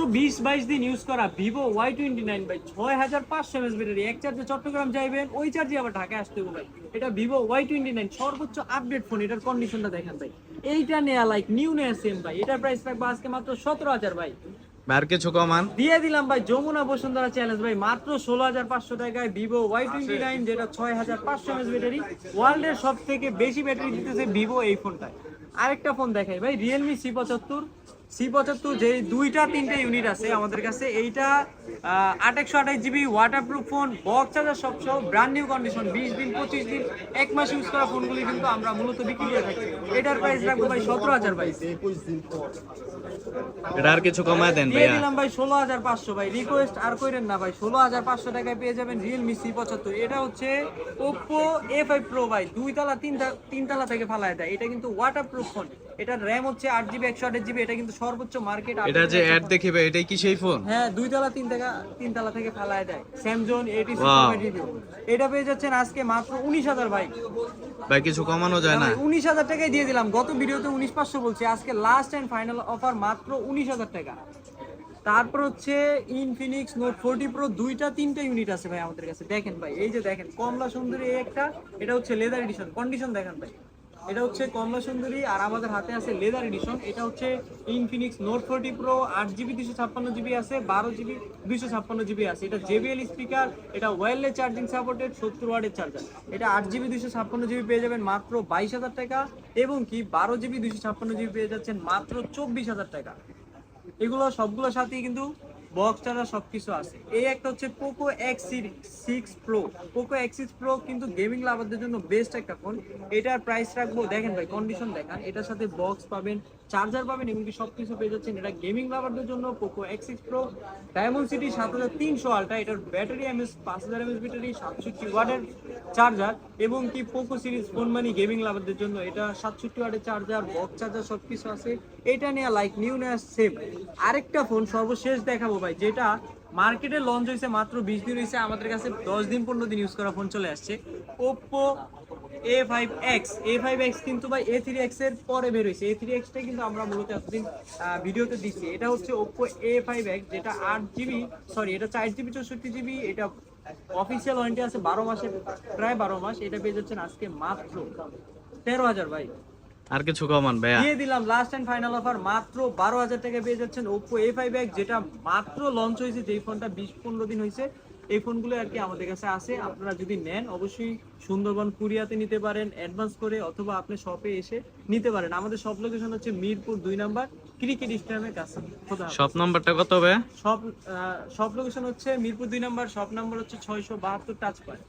20-22 দিন ইউজ করা Vivo Y29 ভাই, 6500 mAh ব্যাটারি। এক চার্জে চট্টগ্রাম যাইবেন, ওই চার্জে আবার ঢাকায় আসতে হবে ভাই। এটা ভিভো Y29 সর্বোচ্চ আপডেট ফোন। এটার কন্ডিশনটা দেখেন ভাই, এইটা নেয়া লাইক নিউ নেয়া সেম ভাই। এটার প্রাইস রাখবো আজকে মাত্র 17,000 ভাই। আর কিছু কমান? দিয়ে দিলাম ভাই যমুনা বসুন্ধরা চ্যালেঞ্জ ভাই, মাত্র 16,500 টাকায় ভিভো Y29, যেটা 6500 mAh ব্যাটারি। ওয়ার্ল্ডের সব থেকে বেশি ব্যাটারি দিতেছে ভিভো এই ফোনটায়। আরেকটা ফোন দেখাই ভাই, রিয়েলমি C75, যে দুইটা তিনটা ইউনিট আছে আমাদের কাছে। এইটা 828GB waterproof phone, box charger সব সহ, ব্র্যান্ড নিউ কন্ডিশন। 20 দিন 25 দিন 1 মাস ইউজ করা ফোনগুলি কিন্তু আমরা মূলত বিক্রি করে থাকি। এটার প্রাইস রাখবো ভাই 17,000 ভাই। এটা আর কিছু কমায় দেন দিয়ে ভাইয়া। দিলাম ভাই 16,500 ভাই। রিকোয়েস্ট আর কইরেন না ভাই, 16,500 টাকায় পেয়ে যাবেন রিয়েলমি C75। এটা হচ্ছে Oppo A5 Pro ভাই, দুইতলা তিনতলা থেকে ফালায় দেয়। এটা কিন্তু ওয়াটারপ্রুফ ফোন। এটার র্যাম হচ্ছে 8GB 128GB। এটা কিন্তু সর্বোচ্চ মার্কেট। এটা যে অ্যাড দেখিবে এটাই কি সেই ফোন? হ্যাঁ, দুইতলা তিনতলা থেকে ফালায় দেয়। Samsung ATC Wow. রিভিউ। এটা পেয়ে যাচ্ছেন আজকে মাত্র 19,000 ভাই। ভাই কিছু কমানো যায় না? 19,000 টাকায় দিয়ে দিলাম। গত ভিডিওতে 19,500 বলছি, আজকে লাস্ট এন্ড ফাইনাল অফার মাত্র 19,000 টাকা। তারপর হচ্ছে ইনফিনিক্স নোট 40 প্রো, দুইটা তিনটা ইউনিট আছে ভাই আমাদের কাছে। দেখেন ভাই, এই যে দেখেন কমলা সুন্দরী এই একটা, এটা হচ্ছে লেদার এডিশন। কন্ডিশন দেখেন ভাই, এটা হচ্ছে কমলা সুন্দরী আর আমাদের হাতে আছে লেদার এডিশন। এটা হচ্ছে Infinix note 40 pro, 8GB 256GB আছে, 12GB 256GB আছে। এটা JBL স্পিকার, এটা ওয়্যারলেস চার্জিং সাপোর্টেড, 70 ওয়াটের চার্জার। এটা 8GB 256GB পেয়ে যাবেন মাত্র 22,000 টাকা, এবং কি 12GB 256GB পেয়ে যাচ্ছেন মাত্র 24,000 টাকা। এগুলো সবগুলোর সাথেই কিন্তু বক্স চার্জার সবকিছু আছে। এই একটা হচ্ছে Poco X6 Pro। Poco X6 Pro কিন্তু গেমিং লাভারদের জন্য বেস্ট একটা ফোন। এটার প্রাইস রাখবো, দেখেন ভাই কন্ডিশন দেখান, এটার সাথে বক্স পাবেন, চার্জার পাবেন, এমনকি সবকিছু পেয়ে যাচ্ছেন। এটা গেমিং লাভারদের জন্য পোকো X6 Pro। ডায়মন্ডসিটি 7300 আলট্রা। এটার ব্যাটারি এমএস 5000 mAh ব্যাটারি, 67 ওয়াটের চার্জার, এবং কি পোকো সিরিজ ফোন মানে গেমিং লাভারদের জন্য। এটা 67 ওয়াটের চার্জার, বক্স চার্জার সবকিছু আছে। এটা নিয়ে লাইক নিউ নেয়া সেম। আরেকটা ফোন সর্বশেষ দেখাবো ভাই, যেটা মার্কেটে লঞ্চ হয়েছে মাত্র 20 দিন হয়েছে, আমাদের কাছে 10 দিন 15 দিন ইউজ করা ফোন চলে আসছে। Oppo A5X কিন্তু ভাই A3X এর পরে বের হয়েছে। A3X টা কিন্তু আমরা মূলত এতদিন ভিডিওতে দিচ্ছি। এটা হচ্ছে Oppo A5X, যেটা 4GB 64GB। এটা অফিসিয়াল ওয়ারেন্টি আছে 12 মাসের, প্রায় 12 মাস। এটা পেয়ে যাচ্ছেন আজকে মাত্র 13,000 ভাই। আর কিছু কমান ভাইয়া? দিয়ে দিলাম লাস্ট এন্ড ফাইনাল অফার, মাত্র 12,000 টাকা পেয়ে যাচ্ছেন Oppo A5X, যেটা মাত্র লঞ্চ হয়েছে। যেই ফোনটা 20-15 দিন হয়েছে। এই ফোনগুলো আর কি আমাদের কাছে আছে। আপনারা যদি নেন অবশ্যই সুন্দরবন কুরিয়াতে নিতে পারেন অ্যাডভান্স করে, অথবা আপনি শপে এসে নিতে পারেন। আমাদের শপ লোকেশন হচ্ছে মিরপুর 2 নাম্বার, ক্রিকেট স্টেডিয়ামের কাছে। শপ নাম্বারটা কত হবে? শপ লোকেশন হচ্ছে মিরপুর 2 নাম্বার, শপ নাম্বার হচ্ছে 672 টাচ পয়েন্ট।